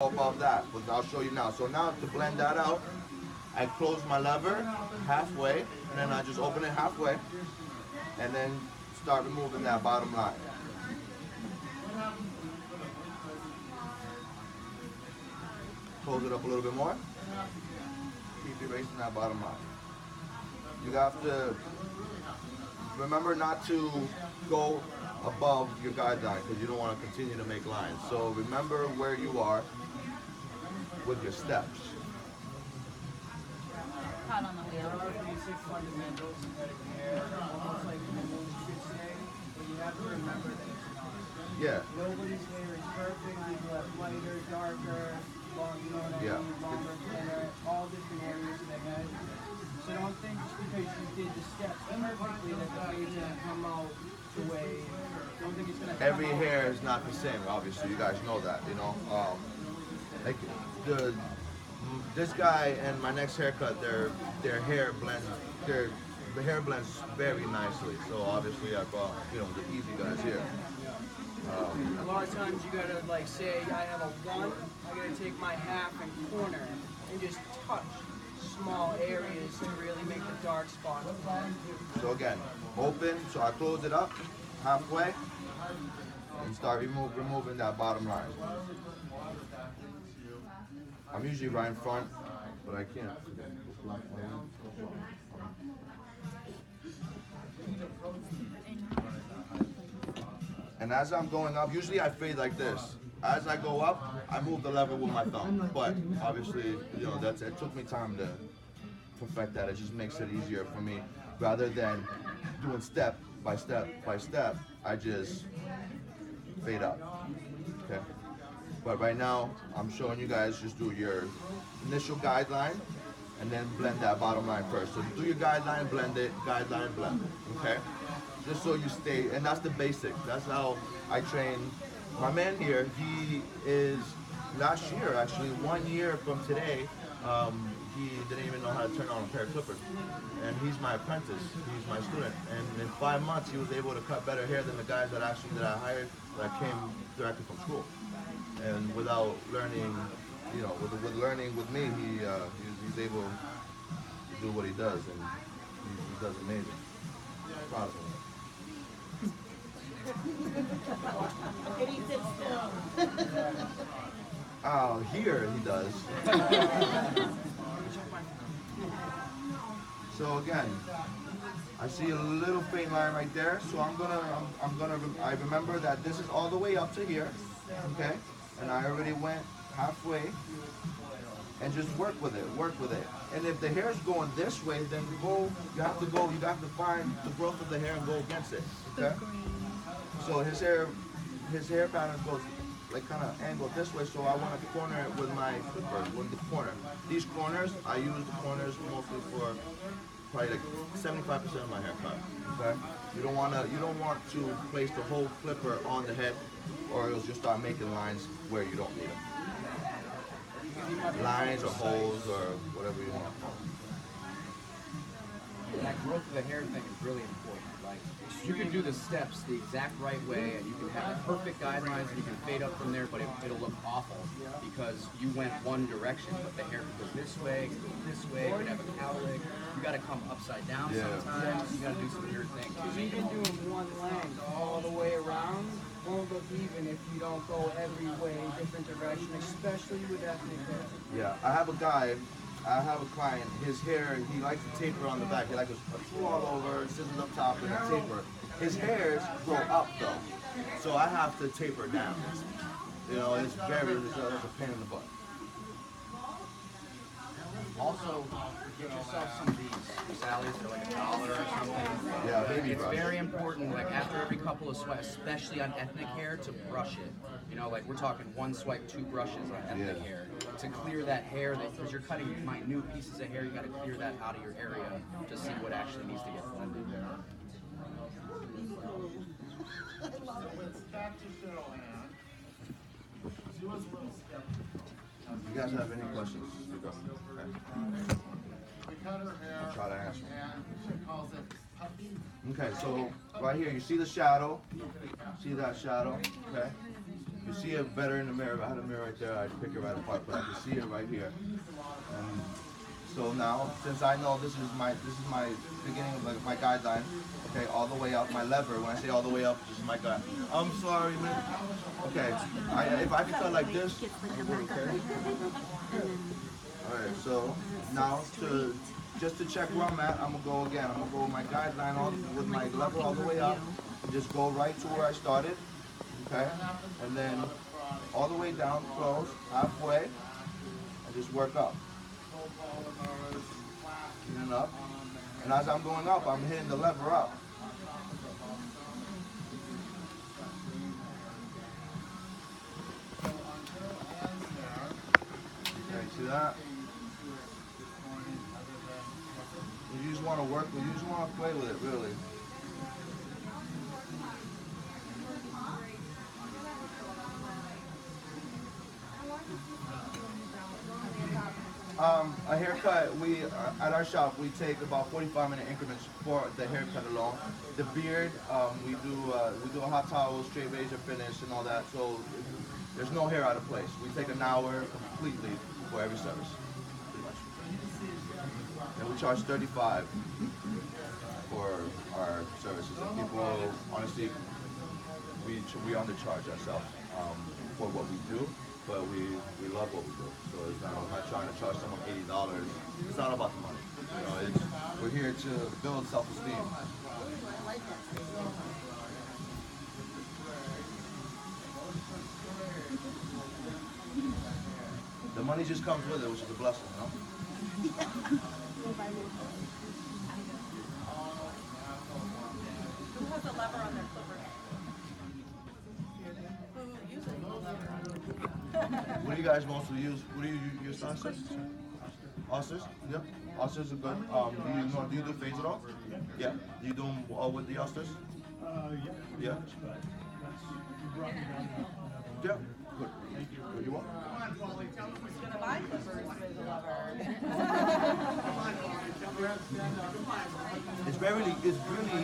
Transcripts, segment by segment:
About that, but I'll show you now. So now to blend that out, I close my lever halfway, and then I just open it halfway, and then start removing that bottom line. Close it up a little bit more. Keep erasing that bottom line. You have to remember not to go above your guideline because you don't want to continue to make lines. So remember where you are with your steps. Hot on the wheel. There are basic fundamentals that are almost like normal should say, but you have to remember that it's not. Yeah. Nobody's hair is perfect. People have lighter, darker, long, you know what I mean, longer, thinner, all different areas of the head. So don't think just because you did the steps perfectly that the fade's gonna come out the way. Don't think it's gonna come Every out. hair is not the same, obviously. You guys know that, you know. Like this guy and my next haircut, their hair blends. The hair blends very nicely. So obviously I brought the easy guys here. A lot of times you gotta like say I have a 1, I gotta take my half and corner and just touch small areas to really make the dark spots. So again, open. So I close it up halfway and start removing that bottom line. I'm usually right in front, but I can't. And as I'm going up, usually I fade like this. As I go up, I move the lever with my thumb. But obviously, it took me time to perfect that. It just makes it easier for me. Rather than doing step by step by step, I just fade up. Okay. But right now, I'm showing you guys just do your initial guideline and then blend that bottom line first. So do your guideline, blend it, guideline, blend it. Okay. Just so you stay, and that's the basic. That's how I train. My man here, he is last year actually, 1 year from today, he didn't even know how to turn on a pair of clippers. And he's my apprentice, he's my student. And in 5 months, he was able to cut better hair than the guys that I hired that came directly from school. And without learning, with learning with me, he's able to do what he does, and he does amazing. Proud of him. Did he sit still? Oh, here he does. So again, I see a little faint line right there. So I remember that this is all the way up to here, okay? And I already went halfway, and just work with it. And if the hair is going this way, then you have to find the growth of the hair and go against it, okay? So his hair pattern goes like kind of angled this way, so I want to corner it with my clipper, with the corner. These corners, I use the corners mostly for probably like 75% of my haircut. Okay? You don't want to place the whole clipper on the head, or you'll just start making lines where you don't need them. Lines or holes or whatever you want. That growth of the hair thing is really important. Like, you can do the steps the exact right way, and you can have perfect guidelines, and you can fade up from there, but it'll look awful because you went one direction, but the hair could go this way, could go this way, could have a cowlick. You got to come upside down sometimes. You got to do some weird things. Because even doing one length all the way around won't look even if you don't go every way, different direction, especially with ethnic hair. Yeah, I have a client, his hair, he likes to taper on the back. He likes a twirl all over, scissors up top, and a taper. His hairs grow up though, so I have to taper down. It's a pain in the butt. Also, get yourself some of these salads for like $1 or something. Yeah, baby It's brush. very important, like after every couple of swipes, especially on ethnic hair, to brush it. Like we're talking 1 swipe, 2 brushes on ethnic hair. To clear that hair, because you're cutting minute pieces of hair, you got to clear that out of your area to see what actually needs to get blended. You guys have any questions? Okay. I'll try to answer. Okay, so right here, you see the shadow. See that shadow? Okay. You see it better in the mirror. If I had a mirror right there, I'd pick it right apart, but I can see it right here. And so now, since I know this is my beginning of like my guideline, okay, all the way up, my lever. When I say all the way up, this is my guide. I'm sorry, man. Okay, if I can cut like this, okay. All right, so now just to check where I'm at, I'm gonna go again. I'm gonna go with my guideline with my lever all the way up, and just go right to where I started, okay, and then all the way down, close, halfway, and just work up. And up. And as I'm going up, I'm hitting the lever up. Okay, see that? You just want to work with, you just want to play with it, really. A haircut, at our shop, we take about 45-minute increments for the haircut alone. The beard, we do a hot towel, straight razor finish, and all that. So there's no hair out of place. We take an hour completely for every service, pretty much. And we charge $35 for our services. And people, honestly, we undercharge ourselves for what we do. But we love what we do. So I'm not trying to charge someone $80. It's not about the money. You know, we're here to build self-esteem. The money just comes with it, which is a blessing, you know? Who has a lever on their clipper? Who uses it? What do you guys mostly use? What do you use? Osters? Osters? Yep. Osters are good. Do you do fades at all? Yeah. Do you do them all with the osters? Yeah. Yeah. Good. Good. You want? Who's gonna buy clippers with a lever? It's really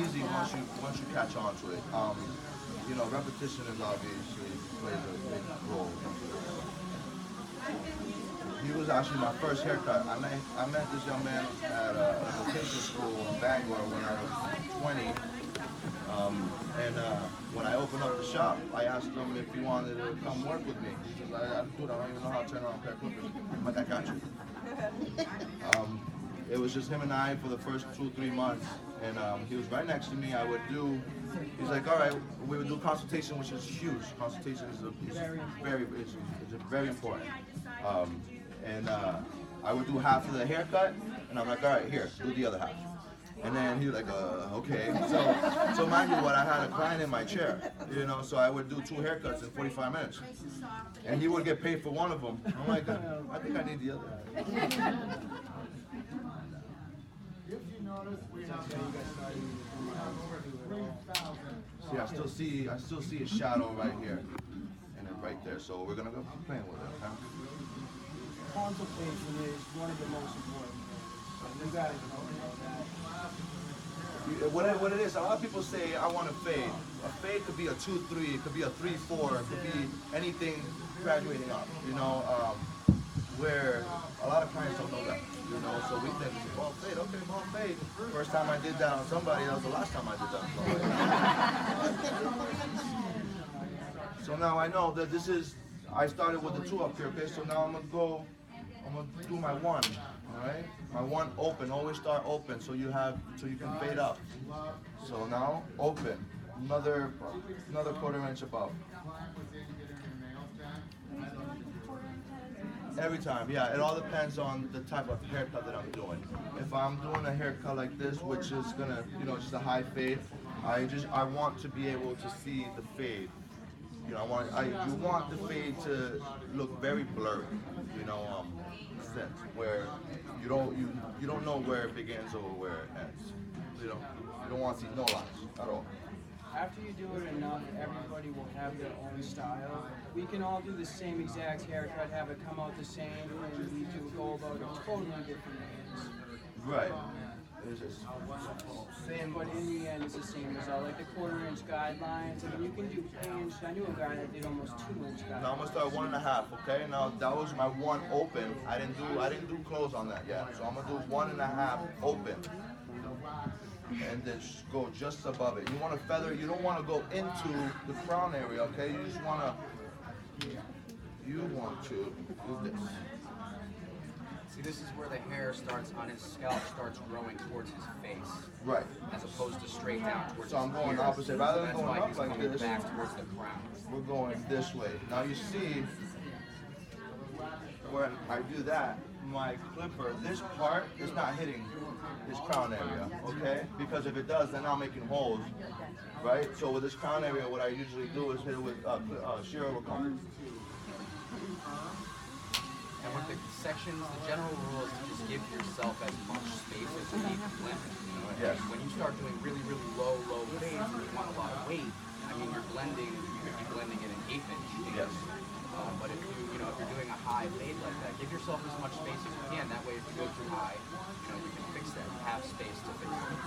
easy once you catch on to it. You know, repetition is obviously plays a big role. He was actually my first haircut. I met this young man at a vocation school in Bangor when I was 20. When I opened up the shop, I asked him if he wanted to come work with me. He said, I don't even know how to turn on a pair of clippers. I'm like, I got you. It was just him and I for the first 2-3 months. And he was right next to me. He's like, all right, we would do consultation, which is huge. Consultation is very important. I would do half of the haircut, and I'm like, all right, here, do the other half. And then he was like, okay. So mind you, what I had a client in my chair, you know, so I would do 2 haircuts in 45 minutes. And he would get paid for one of them. I'm like, I think I need the other. See, I still see a shadow right here, and then right there. So we're gonna go playing with it. Okay? Consultation is one of the most important things. You gotta know that. What it is, a lot of people say, I want a fade. A fade could be a 2-3, it could be a 3-4, it could be anything graduating up, you know, where a lot of clients don't know that, you know, so we think, ball fade, okay, ball fade. First time I did that on somebody, that was the last time I did that on somebody. So now I know that this is, I started with the 2 up here, okay, so now I'm gonna do my 1. All right, my 1 open. Always start open, so you can fade up. So now open, another 1/4 inch above. Every time, yeah. It all depends on the type of haircut that I'm doing. If I'm doing a haircut like this, which is gonna, you know, just a high fade, I want to be able to see the fade. You know, you want the fade to look very blurry. You know, sense where you don't know where it begins or where it ends. You don't want to see no lines at all. After you do it enough, everybody will have their own style. We can all do the same exact haircut, have it come out the same, and we do go about it totally different ways. Right. It is this. Same. But in the end, it's the same result. Like the quarter-inch guidelines. I mean, you can do inch. I knew a guy that did almost 2-inch guidelines. Now I'm gonna start 1.5. Okay. Now that was my one open. I didn't do close on that yet. So I'm gonna do 1.5 open. And then go just above it. You want to feather. You don't want to go into the crown area. Okay. You just want to. You want to do this. See, this is where the hair starts on his scalp starts growing towards his face, Right. as opposed to straight down towards So I'm his going ears. opposite. Rather than That's going why up he's like coming this, back towards the crown. we're going this way. Now you see where I do that, my clipper, this part is not hitting this crown area, okay? Because if it does, then I'm making holes, right? So with this crown area, what I usually do is hit it with shear over comb. And with the sections, the general rule is to just give yourself as much space as you need to blend. You know, Yes. When you start doing really, really low fades and you want a lot of weight, I mean, you're blending, you could be blending in an 1/8 inch. Yes. But if you're doing a high fade like that, give yourself as much space as you can. That way, if you go too high, you can fix that. You have space to fix it.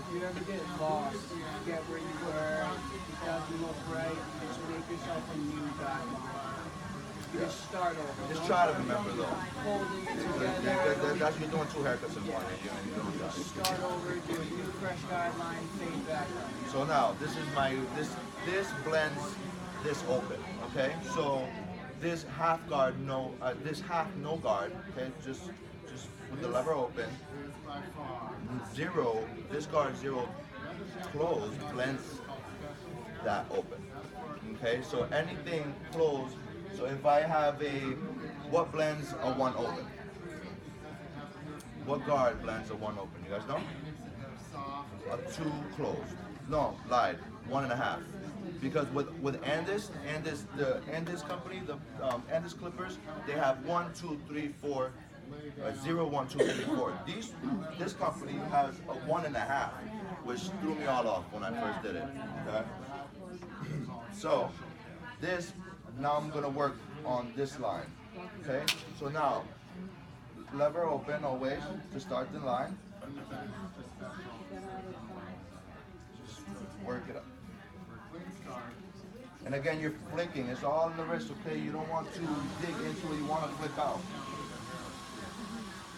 If you ever get lost, you forget where you were, it doesn't look right, just make yourself a new guideline. You just start over. Just Don't try to start remember though. holding it That's together. you're doing 2 haircuts in one. And you don't do that. Start over, do a new fresh guideline, fade back up. So now this is my this blends this open, okay? So this half guard this half no guard, okay? Just with the lever open. 0, this guard 0 closed blends that open. Okay, so anything closed. So if I have what blends a 1 open? What guard blends a 1 open? You guys know? A 2 closed. No, lied. 1.5. Because with Andis company, the Andis clippers, they have 1, 2, 3, 4, 0, 1, 2, 3, 4. This company has a 1.5, which threw me all off when I first did it. Okay. So now I'm gonna work on this line. Okay. So now lever open always to start the line. Just work it up. And again, you're flicking. It's all in the wrist, okay? You don't want to dig into it. You want to flick out.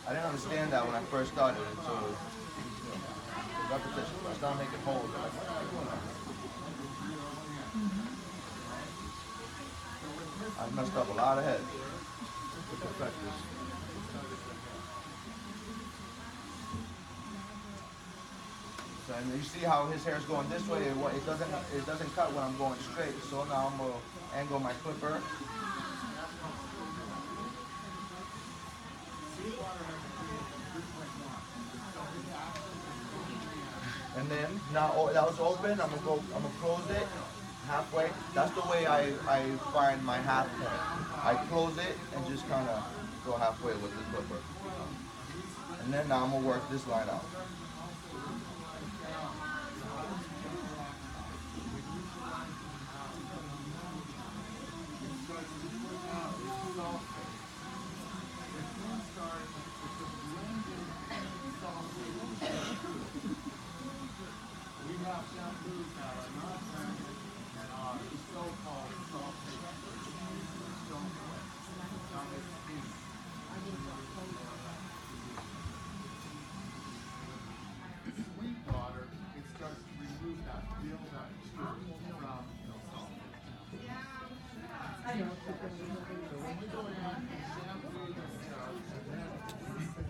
I didn't understand that when I first started until repetition. I started making holes. I'm like, what am I doing now? I messed up a lot of heads with the practice. So, and you see how his hair is going this way. It doesn't cut when I'm going straight. So now I'm gonna angle my clipper. And then now that was open. I'm gonna close it halfway. That's the way I find my half point. I close it and just kind of go halfway with the clipper. And then now I'm gonna work this line out.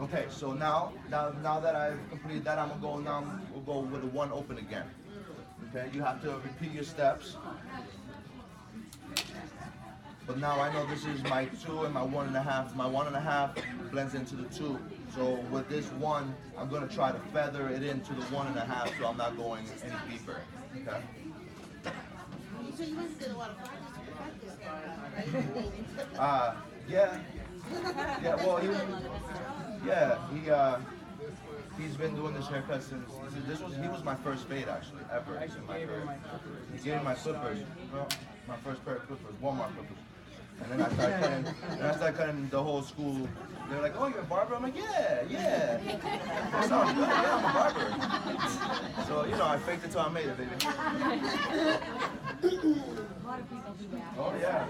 Okay, so now that I've completed that, we'll go with the 1 open again. Okay, you have to repeat your steps. But now I know this is my 2 and my 1.5. My 1.5 blends into the 2. So with this 1, I'm gonna try to feather it into the 1.5, so I'm not going any deeper. Okay. You said you must did a lot of practice right? Yeah. Yeah, well, he's been doing this haircut since he was my first fade actually ever. I actually gave her my clippers. He gave me my clippers. Well, my first pair of clippers, Walmart clippers. And then I started cutting the whole school. They're like, oh, you're a barber? I'm like, yeah. That sounds good, yeah, I'm a barber. So, you know, I faked it till I made it, baby. A lot of people do that. Oh, yeah.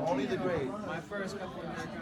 Only the great. My first couple of